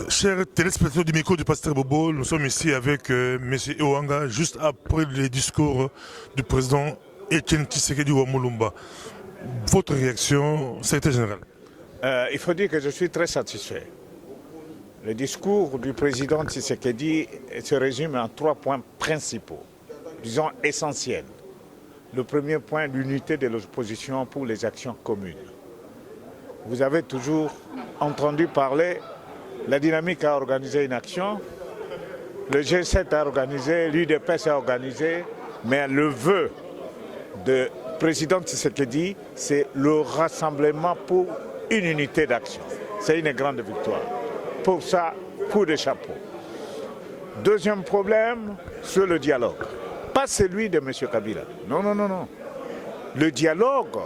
Chers téléspectateurs du micro du Pasteur Bobo, nous sommes ici avec M. Ewanga, juste après le discours du président Etienne Tshisekedi Wamulumba. Votre réaction, secrétaire général? Il faut dire que je suis très satisfait. Le discours du président Tshisekedi se résume en 3 points principaux, disons essentiels. Le premier point, l'unité de l'opposition pour les actions communes. Vous avez toujours entendu parler, la dynamique a organisé une action, le G7 a organisé, l'UDPS a organisé, mais le vœu du président Tshisekedi, c'est le rassemblement pour une unité d'action. C'est une grande victoire. Pour ça, coup de chapeau. Deuxième problème, c'est le dialogue. Pas celui de M. Kabila. Non, non, non, non. Le dialogue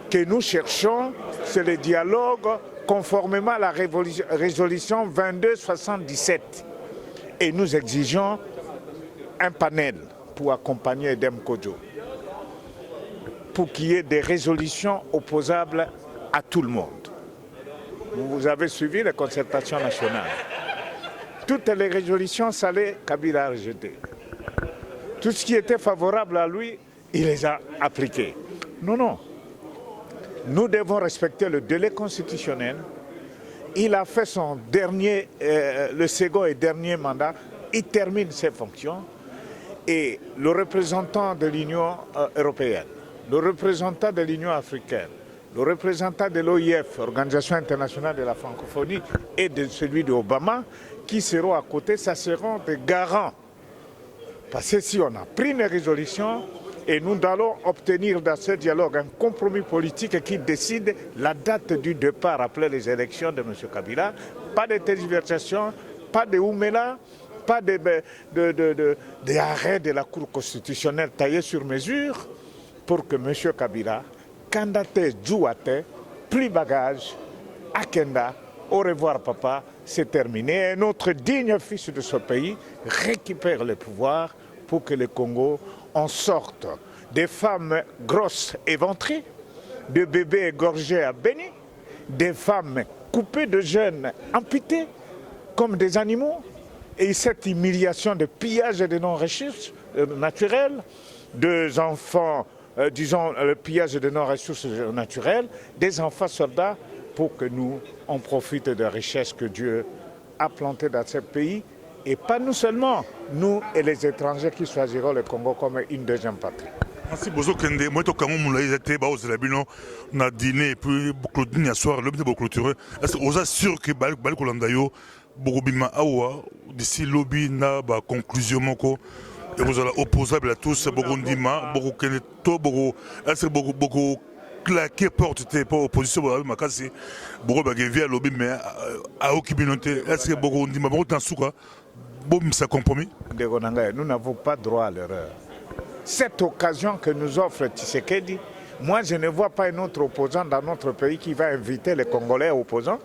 que nous cherchons, c'est le dialogue conformément à la résolution 2277. Et nous exigeons un panel pour accompagner Edem Kodjo, pour qu'il y ait des résolutions opposables à tout le monde. Vous avez suivi les concertations nationales. Toutes les résolutions salées, Kabila a rejeté. Tout ce qui était favorable à lui, il les a appliquées. Non, non. Nous devons respecter le délai constitutionnel. Il a fait son dernier, le second et dernier mandat. Il termine ses fonctions. Et le représentant de l'Union européenne, le représentant de l'Union africaine, le représentant de l'OIF, Organisation internationale de la francophonie, et de celui d'Obama, qui seront à côté, ça seront des garants. Parce que si on a pris une résolution, et nous allons obtenir dans ce dialogue un compromis politique qui décide la date du départ après les élections de M. Kabila. Pas de tergiversation, pas de Oumela, pas d'arrêt de la Cour constitutionnelle taillé sur mesure pour que M. Kabila, candidaté Djouate, plus bagage, Akenda, au revoir papa, c'est terminé. Un autre digne fils de ce pays récupère le pouvoir pour que le Congo en sorte des femmes grosses éventrées, de bébés égorgés à Béni, des femmes coupées de jeunes amputés comme des animaux, et cette humiliation de pillage de nos ressources naturelles, des enfants, disons le pillage de nos ressources naturelles, des enfants soldats, pour que nous, on profite des richesses que Dieu a plantées dans ce pays. Et pas nous seulement, nous et les étrangers qui choisiront le Congo comme une deuxième patrie. Merci beaucoup. Moi, je suis on a dîné et puis clôturé à soir, le beaucoup clôturé. Est-ce que vous êtes sûr que Balkolandayo, Borobima Awa, d'ici lobby na conclusion moko, et vous allez opposable à tous, Borondima, Borokeneto, Boro, est-ce que beaucoup claquer porte pour opposition à Makasi, Boro via lobby mais à Okibinote, est-ce que Borondima, Borotansouka, ça compromis? Nous n'avons pas droit à l'erreur. Cette occasion que nous offre Tshisekedi, moi je ne vois pas un autre opposant dans notre pays qui va inviter les Congolais opposants.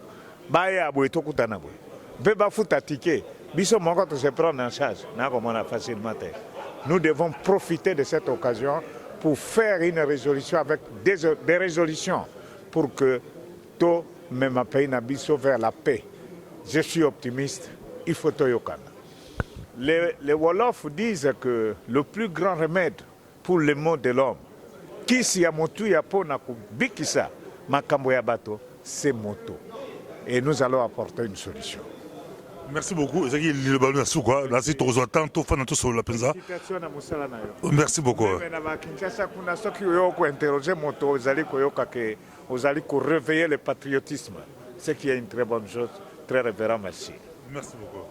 Nous devons profiter de cette occasion pour faire une résolution avec des résolutions pour que tout même pays n'abisso vers la paix. Je suis optimiste, il faut Toyokana. Les Wolofs disent que le plus grand remède pour les maux de l'homme, c'est moto. Et nous allons apporter une solution. Merci beaucoup. Merci beaucoup. Vous allez réveiller le patriotisme, ce qui est une très bonne chose. Très révérend, merci. Merci beaucoup.